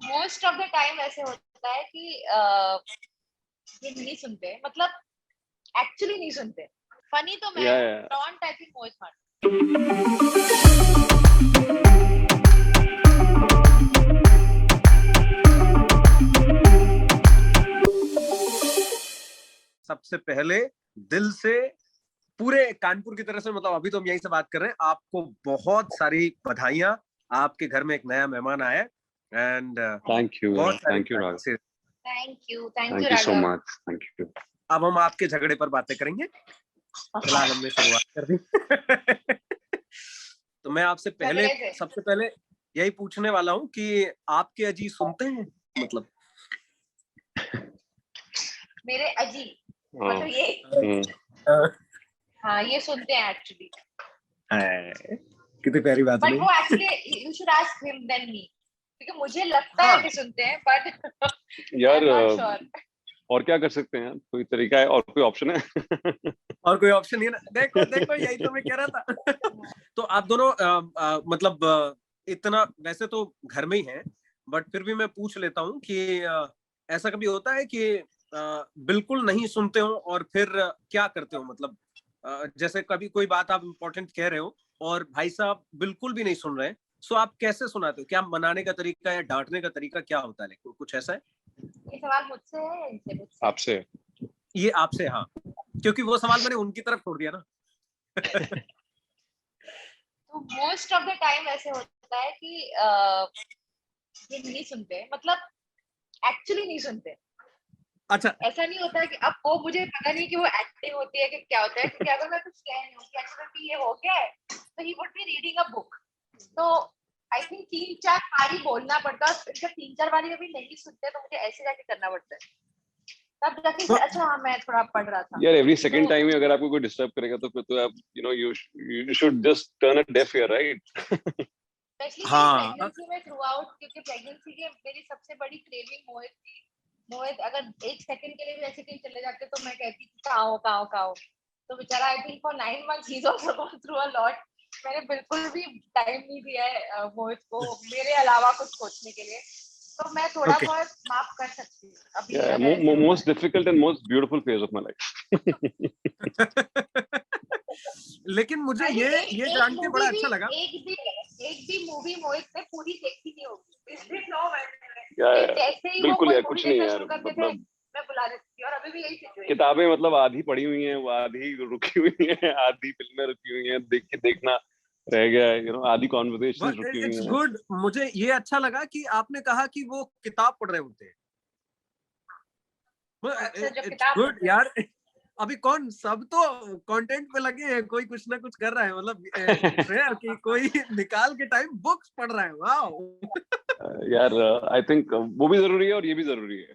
Most of the time ऐसे होता है कि ये नहीं सुनते, मतलब एक्चुअली नहीं सुनते। फनी तो मैं हूँ, टॉन्ट आई थिंक मोहित मार। सबसे पहले दिल से पूरे कानपुर की तरफ से, मतलब अभी तो हम यहीं से बात कर रहे हैं, आपको बहुत सारी बधाइयां। आपके घर में एक नया मेहमान आया एंड थैंक यू बहुत सारी Raghav. Thank you so much. Thank you. अब हम आपके झगड़े पर बातें करेंगे। फिलहाल हमने शुरुआत कर दी। तो मैं आपसे सबसे पहले यही पूछने वाला हूँ कि आपके अजी सुनते हैं? मतलब मेरे अजी मतलब ये हाँ ये सुनते हैं एक्चुअली। कितनी प्यारी बात है। बट वो actually you should ask him than me, क्योंकि मुझे लगता है कि सुनते हैं, बट यार और क्या कर सकते हैं? कोई तरीका है और कोई ऑप्शन है? और कोई ऑप्शन नहीं है ना। देखो यही तो मैं कह रहा था। तो आप दोनों मतलब इतना वैसे तो घर में ही हैं, बट फिर भी मैं पूछ लेता हूँ कि ऐसा कभी होता है कि बिल्कुल नहीं सुनते हो और फिर क्या करते हो? मतलब जैसे कभी कोई बात आप इम्पोर्टेंट कह रहे हो और भाई साहब बिल्कुल भी नहीं सुन रहे हैं, सो आप कैसे सुनाते हो? क्या मनाने का तरीका या डांटने का तरीका क्या होता है? लेकिन कुछ ऐसा है? ये सवाल मुझसे है, इनसे मुझसे? आपसे। ये आपसे, हाँ, क्योंकि वो सवाल मैंने उनकी तरफ छोड़ दिया ना। तो मोस्ट ऑफ द टाइम ऐसे होता है कि ये नहीं सुनते, मतलब एक्चुअली नहीं सुनते। अच्छा, ऐसा नहीं होता है कि अब वो मुझे पता नहीं कि वो एक्टिंग होती है कि क्या होता है, क्योंकि अगर मैं कुछ कह रही हूँ कि एक्चुअली ये हो गया है, तो he would be reading a book. तो आई थिंक 3-4 बारी बोलना पड़ता है। जब 3-4 बारी अभी नहीं सुनते तो मुझे ऐसे जाके करना पड़ता है, तब जाके अच्छा हाँ मैं थोड़ा पढ़ रहा था। यार एवरी सेकंड टाइम में अगर आपको कोई डिस्टर्ब करेगा तो फिर तो आप you should just turn a deaf ear, right? हाँ, प्रेगनेंसी में थ्रू आउट, क्योंकि प्रेगनेंसी की मेरी सबसे बड़ी क्रेविंग मोहित थी। मोहित अगर एक सेकंड के लिए भी ऐसे कहीं चले जाते तो मैं कहती थी कहाँ हो। तो बेचारा I think for 9 months he is also gone through a lot. मैंने बिल्कुल भी टाइम नहीं दिया है मोहित को मेरे अलावा कुछ सोचने के लिए, तो मैं थोड़ा बहुत माफ कर सकती हूँ अभी। Most difficult and most beautiful phase of my life. लेकिन मुझे ये जान के बड़ा अच्छा लगा। एक भी मूवी मोहित ने पूरी देखी नहीं होगी, इसलिए नो जैसे ही बिल्कुल यार, कुछ नहीं यार, मतलब मैं बुला देती थी। और अभी भी यही सिचुएशन। किताबें मतलब आधी पढ़ी हुई हैं, वो आधी रुकी हुई हैं, आधी फिल्में रुकी हुई हैं, देखना रह गया है, आधी कॉन्वर्सेशंस रुकी हुई हैं। It's good. मुझे ये अच्छा लगा कि आपने कहा कि वो किताब पढ़ रहे होते हैं। इट्स गुड यार। अभी कौन, सब तो कंटेंट पे लगे हैं, कोई कुछ ना कुछ कर रहा है, मतलब रेयर कि कोई निकाल के टाइम बुक्स पढ़ रहा है। वाओ यार, आई थिंक वो भी जरूरी है और ये भी जरूरी है।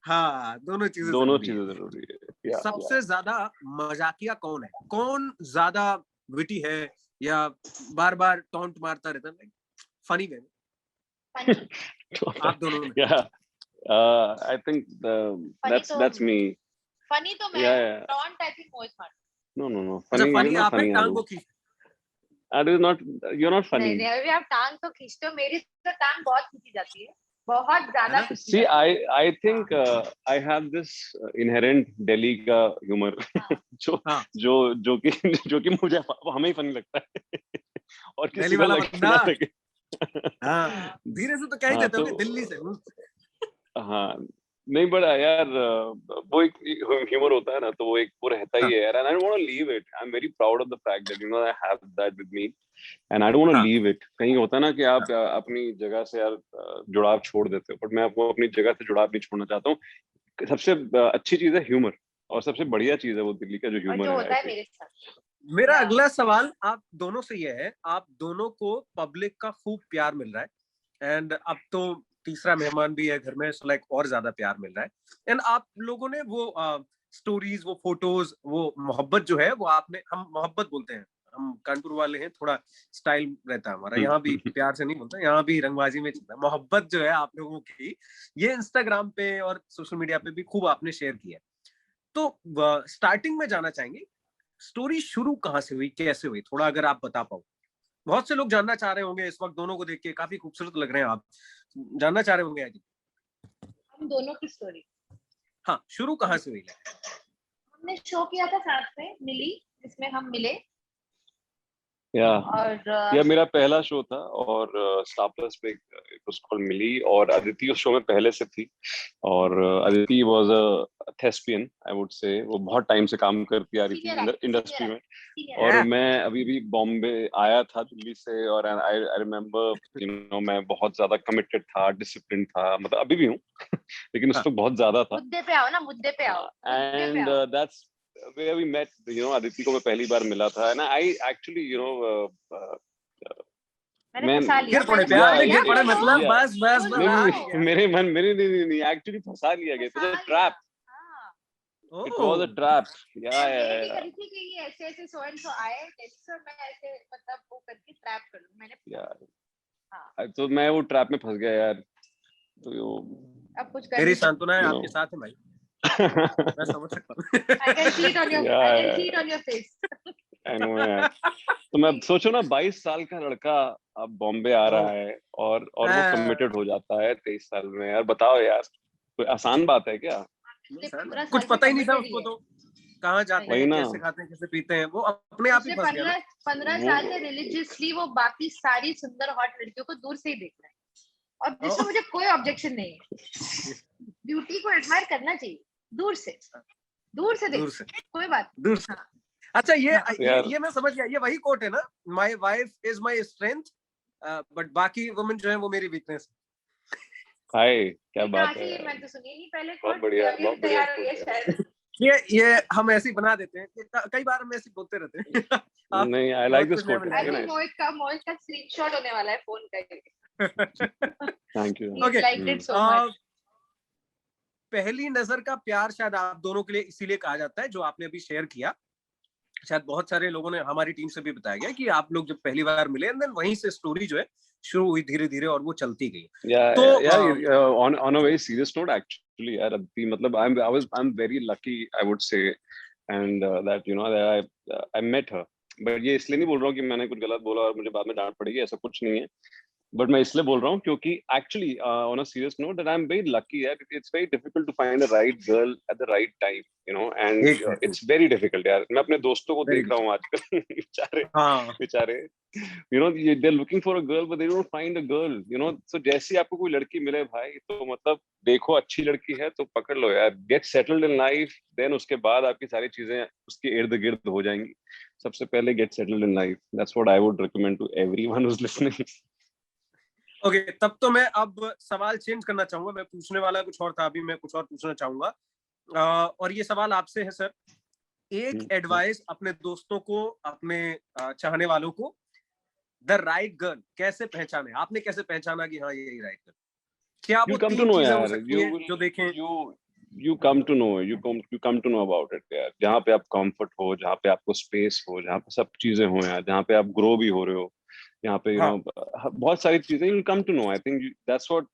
हाँ, दोनों चीजें जरूरी है। सबसे ज्यादा मजाकिया कौन है? कौन ज्यादा विटी है या बार बार टॉन्ट मारता रहता है? फनी वे में आप दोनों में? I think that's me. Funny तो मैं हूं, टॉन्ट आई थिंक मोहित मार। नो फनी आप हैं, टांग को खींच। You're not funny. नहीं, अभी आप टांग तो खींचते हो, मेरी तो टांग बहुत खींची जाती है, बहुत ज्यादा। See, I think I have this inherent Delhi का humor जो कि मुझे हमें ही फनी लगता है और किसी को लगता ना लगे। धीरे से तो क्या ही देते होंगे दिल्ली से। हाँ नहीं, बड़ा यार वो एक ह्यूमर होता है ना, तो वो एक वो रहता ही है यार। And I don't want to leave it. I am very proud of the fact that I have that with me and I don't want to leave it. कहीं होता है ना कि आप अपनी जगह से यार जुड़ाव छोड़ देते हो, बट मैं आपको अपनी जगह से जुड़ाव नहीं छोड़ना चाहता हूँ। सबसे अच्छी चीज है ह्यूमर और सबसे बढ़िया चीज है वो दिल्ली का जो ह्यूमर है। मेरे साथ मेरा अगला सवाल आप दोनों से ये है, आप दोनों को पब्लिक का खूब प्यार मिल रहा है एंड अब तो तीसरा मेहमान भी है घर में, सो लाइक और ज्यादा प्यार मिल रहा है। एंड आप लोगों ने वो स्टोरीज, वो फोटोज, वो मोहब्बत जो है वो आपने, हम मोहब्बत बोलते हैं, हम कानपुर वाले हैं, थोड़ा स्टाइल रहता है हमारा, यहाँ भी प्यार से नहीं बोलते, यहाँ भी रंगबाजी में चलता है। मोहब्बत जो है आप लोगों की, ये इंस्टाग्राम पे और सोशल मीडिया पे भी खूब आपने शेयर किया। तो स्टार्टिंग में जाना चाहेंगे, स्टोरी शुरू कहाँ से हुई, कैसे हुई, थोड़ा अगर आप बता पाओ। बहुत से लोग जानना चाह रहे होंगे इस वक्त दोनों को देख के, काफी खूबसूरत लग रहे हैं आप, जानना चाह रहे होंगे आदि हम दोनों की स्टोरी। हाँ, शुरू कहाँ से हुई है? हमने शो किया था साथ में, मिली, जिसमें हम मिले। या और मेरा पहला शो था और स्टार प्लस पे इट वाज कॉल्ड मिली, और अदिति उस शो में पहले से थी। और Aditi was a thespian I would say, वो बहुत टाइम से काम करती आ रही थी इंडस्ट्री में। और मैं अभी भी बॉम्बे आया था दिल्ली से, और आई रिमेम्बर मैं बहुत ज्यादा कमिटेड था, डिसिप्लिन था, मतलब अभी भी हूँ लेकिन उस वक्त बहुत ज्यादा था। मुद्दे पे आओ ना, मुद्दे पे आओ। And that's where we met, Aditi को मैं पहली बार मिला था, and I actually मैंने फंसा लिया, गिर पड़े प्यार में, गिर पड़े मतलब, बस बस नहीं, मेरे नहीं एक्चुअली फंसा लिया गया, it was a trap. It was a trap. मैंने करी थी कि ये ऐसे सो एंड सो आए टेलीसर, मैं ऐसे मतलब वो करके ट्रैप कर लूं मैंने यार। तो मैं वो ट्रैप में फंस गया यार। तो अब कुछ मेरी सांत्वना है आपके साथ है भाई। मैं समझ सकता हूँ। I can see it on your face. I know यार। तो मैं सोचो ना, 22 साल का लड़का अब बॉम्बे आ रहा है और वो कमिटेड हो जाता है 23 साल में। यार बताओ यार, कोई आसान बात है क्या? कुछ पता ही नहीं था उसको, तो कहाँ जाते हैं, कैसे खाते हैं, कैसे पीते हैं, वो अपने आप ही फंस गया। 15 साल से रिलीजियसली वो बाकी सारी सुंदर हॉट लड़कियों को दूर से ही देख रहा है, और जिसमें मुझे कोई ऑब्जेक्शन नहीं है। ब्यूटी को एडमायर करना चाहिए, दूर से देख, कोई बात दूर से। अच्छा, ये मैं समझ गया, ये वही कोट है ना, my wife is my strength but बाकी वुमेन जो है वो मेरी वीकनेस। हाय, क्या बात है। मैं तो सुनी नहीं पहले। बहुत बढ़िया, बहुत बढ़िया। ये हम ऐसे ही बना देते हैं, कई बार हम ऐसे बोलते रहते हैं। नहीं, आई लाइक दिस कोट। मोहित का स्क्रीनशॉट होने वाला है फोन का। Thank you. ओके, पहली नजर का प्यार शायद आप दोनों के लिए इसीलिए कहा जाता है, जो आपने अभी शेयर किया। शायद बहुत सारे लोगों ने, हमारी टीम से भी बताया गया कि आप लोग जब पहली बार मिले, एंड देन वहीं से स्टोरी जो है शुरू हुई धीरे धीरे, और वो चलती गई। तो on a very serious note, actually यार, अदिति, मतलब I'm very lucky I would say, and that that I met her, but ये इसलिए नहीं बोल रहा हूँ कि मैंने कुछ गलत बोला और मुझे बाद में डांट पड़ेगी, ऐसा कुछ नहीं है। बट मैं इसलिए बोल रहा हूँ क्योंकि actually on a serious note that I am very lucky यार, it's very difficult to find a right girl at the right time, and it's very difficult यार। मैं अपने दोस्तों को देख रहा हूँ आजकल, बेचारे they're looking for a girl but they don't find a girl, so जैसे आपको कोई लड़की मिले भाई, तो मतलब देखो अच्छी लड़की है तो पकड़ लो यार, get settled in life, then उसके बाद आपकी सारी चीजें उसके इर्द गिर्द हो जाएंगी। सबसे पहले get settled in life, that's what I would recommend to everyone who's listening. Okay, तब तो मैं अब सवाल चेंज करना चाहूंगा। मैं पूछने वाला कुछ और था, अभी मैं कुछ और पूछना चाहूंगा, और ये सवाल आपसे है सर। एक एडवाइस अपने दोस्तों को, अपने चाहने वालों को, द राइट गर्ल कैसे पहचाने? आपने कैसे पहचाना कि हाँ यही राइट गर्ल? क्या वो तीन चीजें हो सकती हैं जो देखें? You come to know about it यार, जहाँ पे आप कंफर्ट हो, जहाँ पे आपको स्पेस हो, जहाँ पे सब चीजें हो यार, जहाँ पे आप ग्रो भी हो रहे हो, यहाँ पे बहुत सारी चीजें you'll come to know. I think that's what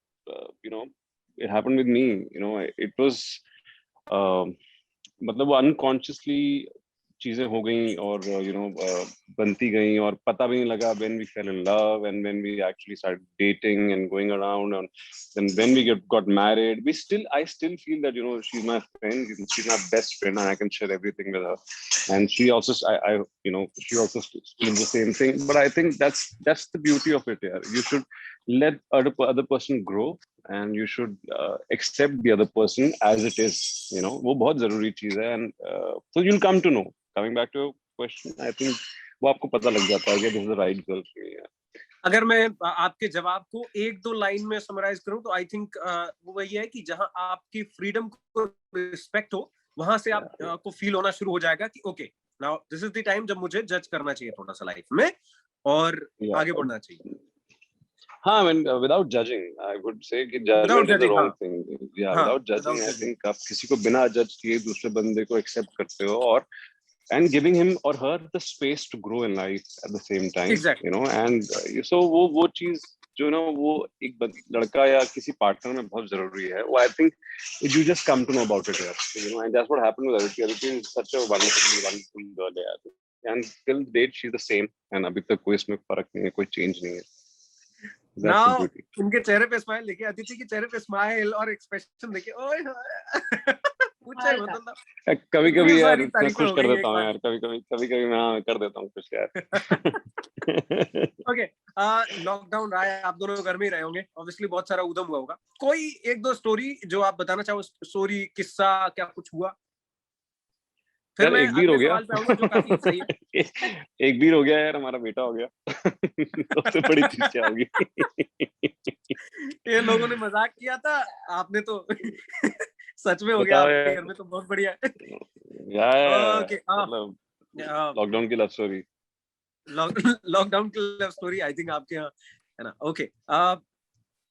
it happened with me. It was मतलब वो unconsciously चीजें हो गई और बनती गई, और पता भी नहीं लगा when we fell in love and when we actually started dating and going around, and then when we got married, I still feel that she's my friend, she's my best friend, and I can share everything with her, and she also she also feels the same thing. But I think that's the beauty of it. Yeah, you should let other person grow, and you should accept the other person as it is. वो बहुत जरूरी चीज है, and so you'll come to know. Coming back to your question, I think वो आपको पता लग जाता है कि this is the right girl for you. अगर मैं आपके जवाब को एक दो लाइन में समराइज करूं तो आई थिंक वो वही है कि जहां आपकी फ्रीडम को रिस्पेक्ट हो, वहां से आपको फील होना शुरू हो जाएगा कि okay, now this is the time जब मुझे जज करना चाहिए थोड़ा सा लाइफ में, और आगे बढ़ना चाहिए। हाँ, I mean, without judging, I would say कि judgment is the wrong thing. Yeah, without judging, I think आप किसी को बिना जज किए दूसरे बंदे को एक्सेप्ट करते हो, और and giving him or her the space to grow in life at the same time. Exactly. And so वो चीज जो वो एक लड़का या किसी पार्टनर में बहुत जरूरी है, वो I think you just come to know about it, and that's what happened with Aditi. Aditi is such a wonderful girl. and till date she's the same, and अभी तक कोई इसमें फर्क नहीं है, कोई चेंज नहीं है. That's the now beauty. उनके चेहरे पे स्माइल देखिए, अदिति के चेहरे पे स्माइल और एक्सप्रेशन देखिए, ओए पूछे मतलब ना, कभी इतनी कभी यार सारी मैं तारीफें खुश हो कर गई देता एक हूँ बार यार, कभी कभी मैं कर देता हूँ खुश यार. ओके. लॉकडाउन रहा है, आप दोनों घर में ही रहे होंगे, ऑब्वियसली बहुत सारा उधम हुआ होगा. कोई एक दो स्टोरी जो आप बताना चाहो, स्टोरी, किस्सा, क्या कुछ हुआ? फिर यार मैं एक बीर हो अगले गया. सवाल पे आऊंगा जो काफी सही है. एक बीर हो गया यार, हमारा बेटा हो गया. सबसे बड़ी चीज क्या होगी? ये लोगों ने मजाक किया था, आपने तो सच में हो गया बताओ आपके यार. घर में, तो बहुत बढ़िया है. यार ओके. मतलब लॉकडाउन की लव स्टोरी. लॉकडाउन की लव स्टोरी आई थिंक आपके यहाँ है ना. ओके.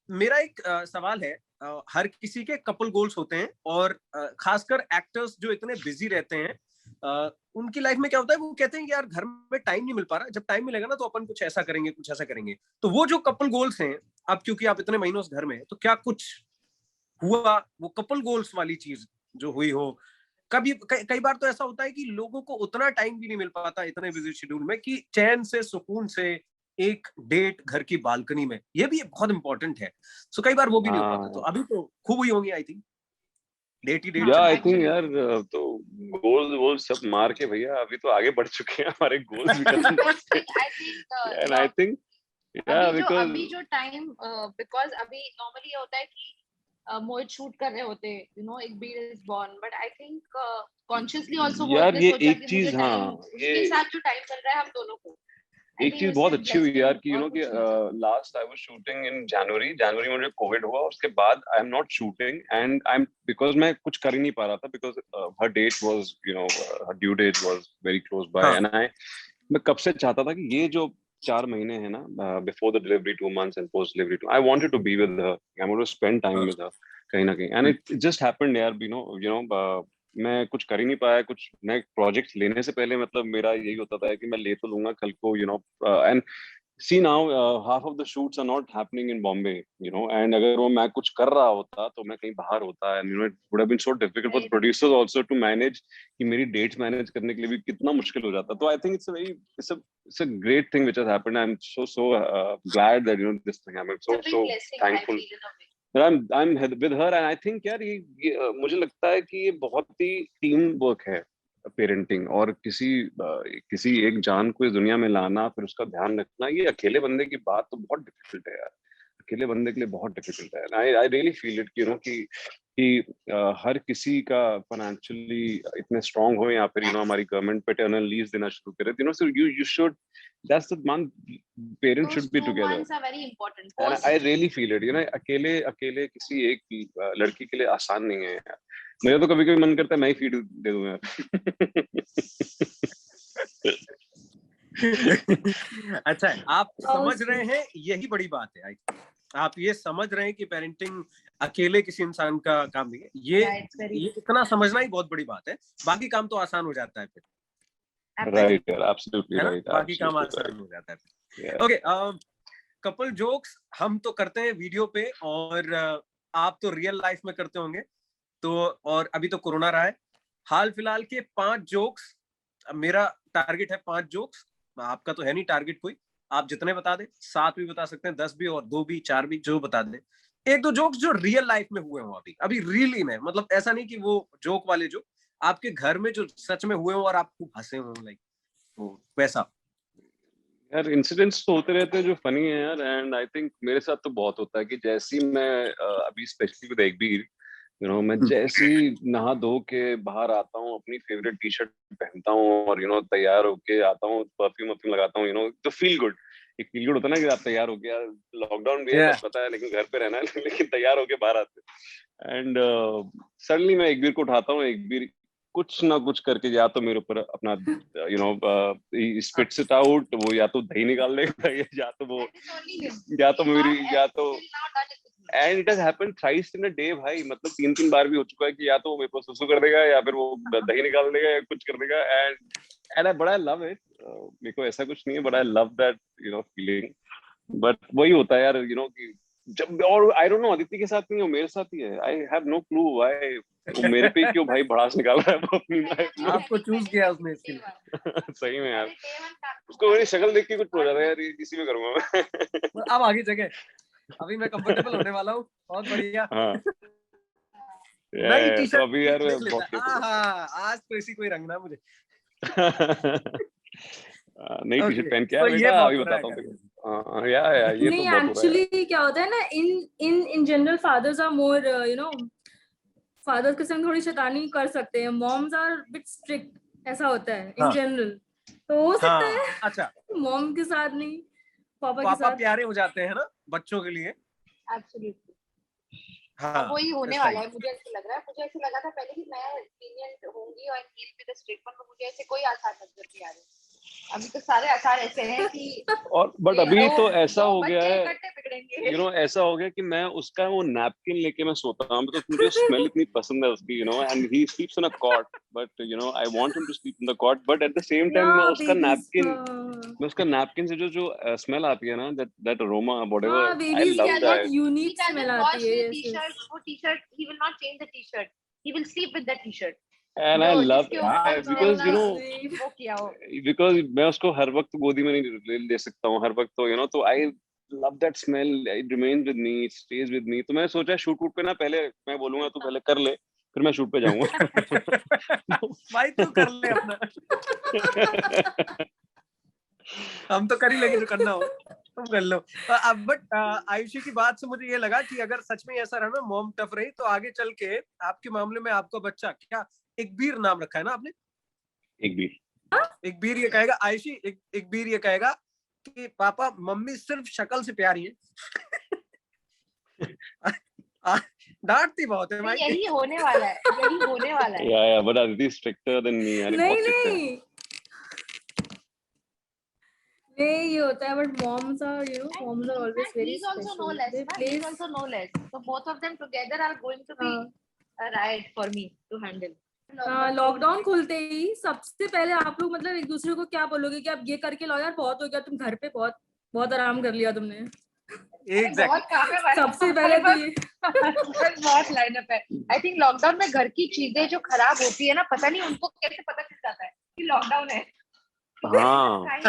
मेरा एक सवाल है. हर किसी के कपल गोल्स होते हैं, और खासकर एक्टर्स जो इतने बिजी रहते हैं, उनकी लाइफ में क्या होता है, वो कहते हैं कि यार घर में टाइम नहीं मिल पा रहा, जब टाइम मिलेगा ना तो अपन कुछ ऐसा करेंगे, कुछ ऐसा करेंगे. तो वो जो कपल गोल्स हैं, अब क्योंकि आप इतने महीनों से घर में हैं, तो क्या कुछ हुआ वो कपल गोल्स वाली चीज जो हुई हो? कभी कई बार तो ऐसा होता है कि लोगों को उतना टाइम भी नहीं मिल पाता इतने बिजी शेड्यूल में कि चैन से, सुकून से एक डेट घर की बालकनी में, ये भी बहुत इंपॉर्टेंट है. सो कई बार वो भी नहीं हो पाता. तो हाँ अभी तो खूब हुई होंगी आई थिंक, डेट ही डेट या चल आई रही थिंक होगी. यार, तो गोल्स वोल्स सब मार के भैया अभी तो आगे बढ़ चुके हैं, हमारे गोल्स भी खत्म हो चुके आई थिंक हैं. एंड आई थिंक या बिकॉज अभी जो टाइम, बिकॉज अभी नॉर्मली ये होता है कि मोहित शूट कर रहे होते, यू नो, एक बीर is born, but I think consciously also Mohit यार ने ये सोचा एक कि मुझे चीज, टाइम, हाँ उसके ये साथ जो टाइम चल रहा है हम दोनों को, आई एक थिंक चीज बहुत उससे अच्छी हुई ब्लेस्ड यार हूँ कि यू और नो कि कुछ नहीं. Last I was shooting in January में मुझे कोविड हुआ, उसके बाद I am not shooting and I am, because मैं कुछ कर ही नहीं पा रहा था, बिकॉज हर डेट वाज, यू नो, हर due date was very close by. हाँ. एंड मैं कब से चाहता था कि ये जो 4 महीने है ना, बिफोर द डिलीवरी 2 months एंड post delivery 2, I wanted to be with her, I wanted to spend time हाँ. विद हर कहीं ना कहीं. एंड इट जस्ट हैपेंड यार, यू नो, मैं कुछ कर ही नहीं पाया. कुछ नए प्रोजेक्ट्स लेने से पहले मतलब मेरा यही होता था कि मैं ले तो लूंगा कल को, you know. And see now, half of the shoots are not happening in Bombay, you know, and अगर वो मैं कुछ कर रहा होता तो मैं कहीं बाहर होता, and you know it would have been so difficult for the producers also to manage कि मेरी dates manage करने के लिए भी कितना मुश्किल हो जाता. तो I think it's a great thing which has happened. I'm so glad that, you know, this thing happened. It's a big So blessing, I thankful feel, in a way. that I'm with her, and I think यार ये मुझे लगता है कि ये बहुत ही team work है parenting, और किसी एक जान को इस दुनिया में लाना, फिर उसका ध्यान रखना, ये अकेले बंदे की बात तो बहुत डिफिकल्ट है यार. अकेले बंदे के लिए बहुत डिफिकल्ट है. I really feel it, you know, कि हर किसी का फाइनेंशियली इतने स्ट्रांग हो, या फिर यू नो हमारी गवर्नमेंट पैटर्नल लीव्स देना शुरू करे, you know. So you should, that's the one, parents should be Those 2 together. months are very important. And Post I really feel it, you know. अकेले किसी एक लड़की के लिए आसान नहीं है यार. मेरा तो कभी कभी मन करता है मैं ही फीड दे दूं यार. अच्छा है, आप समझ रहे हैं, यही बड़ी बात है. आप ये समझ रहे हैं कि पेरेंटिंग अकेले किसी इंसान का काम नहीं है. ये इतना समझना ही बहुत बड़ी बात है. बाकी काम तो आसान हो जाता है फिर. राइट यार, एब्सोल्युटली राइट. बाकी काम आसान हो जाता है. ओके. कपल जोक्स हम तो करते हैं वीडियो पे, और आप तो रियल लाइफ में करते होंगे. तो और अभी तो कोरोना रहा है, हाल फिलहाल के 5 जोक्स, मेरा टारगेट है 5 जोक्स. आपका तो है नहीं टारगेट कोई, आप जितने बता दें, 7 भी बता सकते हैं, 10 भी, और 2 भी, 4 भी, जो बता दें. 1-2 जोक्स जो रियल लाइफ में हुए हो, अभी रियली में, मतलब ऐसा नहीं कि वो जोक वाले, जो आपके घर में जो सच में हुए हो और आप खूब हंसे हो, लाइक वैसा. यार इंसिडेंट्स तो होते रहते हैं जो फनी है यार. एंड आई थिंक मेरे साथ तो बहुत होता है कि जैसी मैं अभी स्पेशली विद एक बीर, यू नो, मैं जैसे ही नहा धो के बाहर आता हूँ, अपनी फेवरेट टी शर्ट पहनता हूँ, और यू नो तैयार होके आता हूँ, परफ्यूम लगाता हूँ, यू नो, तो फील गुड. एक फील गुड होता है ना कि आप तैयार हो गया, लॉकडाउन भी है बस पता है, लेकिन घर पे रहना है, लेकिन तैयार होके बाहर आते. एंड सडनली मैं एक बीर को उठाता हूँ, एक बीर कुछ ना कुछ करके या तो मेरे ऊपर अपना, you know, spits it out, वो या तो दही निकाल लेगा, या तो मेरी, या तो, and it has happened thrice in a day भाई. मतलब 3 बार भी हो चुका है कि या तो मेरे को सुसु कर देगा, या फिर वो दही निकाल देगा, या कुछ कर देगा. एंड आई बड़ा लव इट. मेरे को ऐसा कुछ नहीं है, but I love that, you know, feeling. But वही होता है यार, यू नो, कि जब, और आई डोंट नो अदिति के साथ नहीं, वो मेरे साथ ही है. I have no clue why. वो मेरे पे क्यों भाई भड़ास निकाल रहा है वो अपनी लाइफ में. आपको चूज किया उसने इसके लिए. सही में यार, उसको मेरी शक्ल देख के कुछ हो जाता है यार, इसी में करूंगा मैं. अब आगे जगह, अभी मैं कंफर्टेबल होने वाला हूँ. बहुत बढ़िया. हाँ नई तो टी-शर्ट अभी यार देख लेता. बहुत आज तो इसी को ही रंगना मुझे. नई टी-शर्ट पहन के तो यार ये बेटा, बहुत अभी हो रहा है बताता हूँ तेरे. या ये तो नहीं, बहुत हो रहा है. एक्चुअली क्या होता है ना, in general fathers are more fathers के संग थोड़ी शैतानी कर सकते हैं, मॉम्स आर बिट स्ट्रिक्ट, ऐसा होता है इन हाँ. जनरल. तो हो सकता है अच्छा, मॉम के साथ नहीं, पापा के पापा साथ. प्यारे हो जाते हैं ना बच्चों के लिए. एब्सोल्युटली. हाँ, वही होने that's वाला right. है, मुझे ऐसा लग रहा है. मुझे ऐसा लगा था पहले कि मैं lenient होंगी और he'll be the strict one, पर मुझे ऐसे कोई आसार नजर नहीं आ रहे. अभी तो सारे आसार ऐसे हैं कि और बट अभी तो ऐसा हो गया है, इकट्ठे बिगड़ेंगे. ऐसा हो गया कि मैं उसका वो नैपकिन लेके मैं सोता हूँ. तो मुझे स्मेल इतनी पसंद है उसकी, and he sleeps on a cot, but I want him to sleep in the cot, but at the same time मैं उसका नैपकिन से जो स्मेल आती है ना, that aroma, whatever, I babies love की दैट. यूनिक स्मेल आती है. टी-शर्ट, वो t-shirt he will not change the t-shirt, he will sleep with that t-shirt. And I love because वो किया हो. बिकॉज मैं उसको हर वक्त गोदी में नहीं ले सकता हूँ हर वक्त, तो आई love that smell. It remains with me, it stays with me. तो मैंने सोचा शूट वूट पे ना, पहले मैं बोलूंगा तू पहले कर ले, फिर मैं शूट पे जाऊंगा. भाई तू कर ले अपना. हम तो कर ही लेंगे जो करना हो, तुम कर लो. बट आयुषी की बात से मुझे ये लगा कि अगर सच में ऐसा रहा ना, मॉम टफ रही, तो आगे चल के आपके मामले में आपका बच्चा क्या इकबीर नाम रखा है ना आपने? इकबीर ये कहेगा, आयुषी इकबीर ये कहेगा कि पापा मम्मी सिर्फ शक्ल से प्यारी है. डांटती बहुत है भाई. यही होने वाला है, यही होने वाला है. Yeah, but Aditi is stricter than me. यार बहुत strict है. नहीं, ये होता है, but moms are always very He's also special. no less. They He's place- also no less. So both of them together are going to be a riot for me to handle. Lockdown खुलते ही सबसे पहले आप लोग मतलब एक दूसरे को क्या बोलोगे कि आप ये करके लाओ यार, बहुत हो गया, तुम घर पे बहुत बहुत आराम कर लिया तुमने. बहुत काम है भाई. सबसे पहले तो ये बहुत लाइनअप है. आई थिंक लॉकडाउन में घर की चीजें जो खराब होती है ना, पता नहीं उनको कैसे पता चल जाता है कि लॉकडाउन है. हाँ.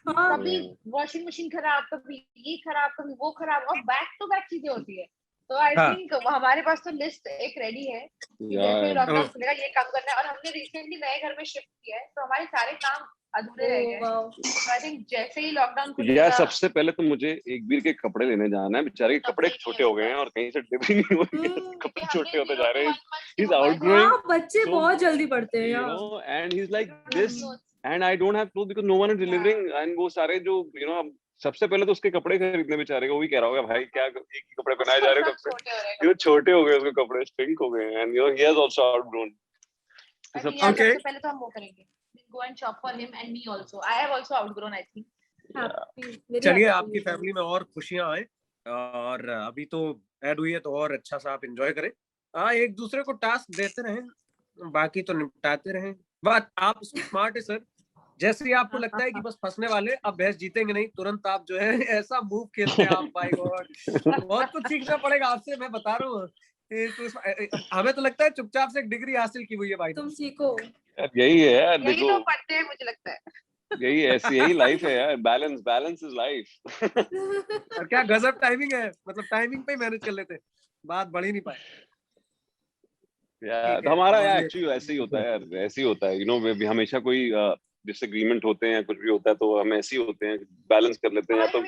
कभी वॉशिंग मशीन खराब, कभी ये खराब, कभी वो खराब, और बैक टू बैक चीजें होती है. तो आई थिंक हमारे पास तो लिस्ट एक रेडी है. जैसे लॉकडाउन खुलेगा ये काम करना है. और हमने रिसेंटली नए घर में शिफ्ट किया है, तो हमारे सारे काम अधूरे रह गए. तो आई थिंक जैसे ही लॉकडाउन खुलेगा, यार सबसे पहले तो मुझे एकबीर के कपड़े लेने जाना है. बेचारे के कपड़े छोटे हो गए हैं और कहीं से डिलीवरी नहीं हो रही है. कपड़े छोटे होते जा रहे हैं. He's outgrowing. बच्चे बहुत जल्दी पढ़ते हैं यार. And he's like this, and I don't have clothes because no one is delivering. And वो सारे जो सबसे पहले तो उसके कपड़े खरीदने बेचारे को, वो भी कह रहा होगा भाई क्या एक ही कपड़े पहनाए जा रहे हैं कब से. छोटे हो गए उसके कपड़े, स्ट्रिंक हो गए. And he has also outgrown. सबसे पहले तो हम वो करेंगे. Go and shop for him and me also. I have also outgrown, I think. चलिए आपकी फैमिली में और खुशियां आए, और अभी तो ऐड हुई है तो और अच्छा सा आप एंजॉय करें. एक दूसरे को टास्क देते रहें, बाकी तो निपटाते रहें. बात आप स्मार्ट है सर. जैसे ही आपको लगता है कि बस फंसने वाले, अब बहस जीतेंगे नहीं, तुरंत आप जो है ऐसा मूव खेलते हैं आप. भाई गॉड, बहुत कुछ सीखना पड़ेगा आपसे, मैं बता रहा हूँ. हमें तो लगता है चुपचाप से एक डिग्री हासिल की हुई है भाई. तुम सीखो. यही है यार, यही देखो तो पढ़ते हैं मुझे लगता है. यही लाइफ है यार. Balance is life. और क्या गजब टाइमिंग है, मतलब टाइमिंग पे ही मैनेज कर लेते, बात बढ़ ही नहीं पाए. यार हमारा यार एक्चुअली ऐसे ही होता है यार, ऐसे ही होता है. हमेशा कोई डिसएग्रीमेंट होते हैं, कुछ भी होता है तो हम ऐसे ही होते हैं, बैलेंस कर लेते हैं. या तो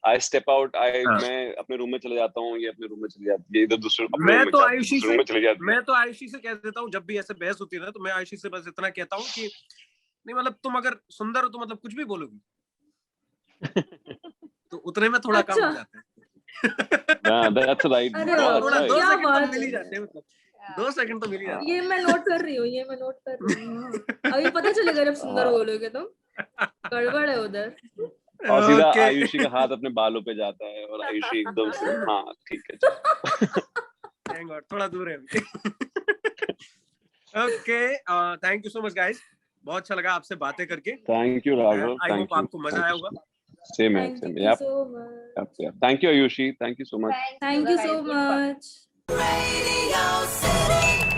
आई स्टेप आउट, मैं अपने रूम में चले जाता हूँ, ये अपने रूम में चली जाती है, इधर दूसरे मैं तो आयुषी रूम में चली जाती है. मैं तो आयुषी से कह देता हूँ, जब भी ऐसे बहस होती है ना, तो मैं आयुषी से बस इतना कहता हूँ कि नहीं, मतलब तुम अगर सुंदर हो तो मतलब कुछ भी बोलोगी. तो उतने में थोड़ा कम हो जाता है. That's right. थोड़ा 2 सेकंड तो मिल ही जाते हैं, मतलब 2 सेकंड तो मिल ही जाते हैं. ये मैं नोट कर रही हूँ. अभी पता चलेगा जब सुंदर बोलोगे तुम. गड़बड़ है उधर. और सीधा आयुषी का हाथ अपने बालों पे जाता है और आयुषी एकदम से हाँ ठीक है. थैंक गॉड, थोड़ा दूर है. Okay, thank you so much guys. बहुत अच्छा लगा आपसे बातें करके. Thank you Raghav. I hope आपको मजा आया होगा. Same here. Thank Same. you Yep. so much. Yep. Yep. Thank you, Ayushi. Thank you so much. Thank you so guys. much. Radio City.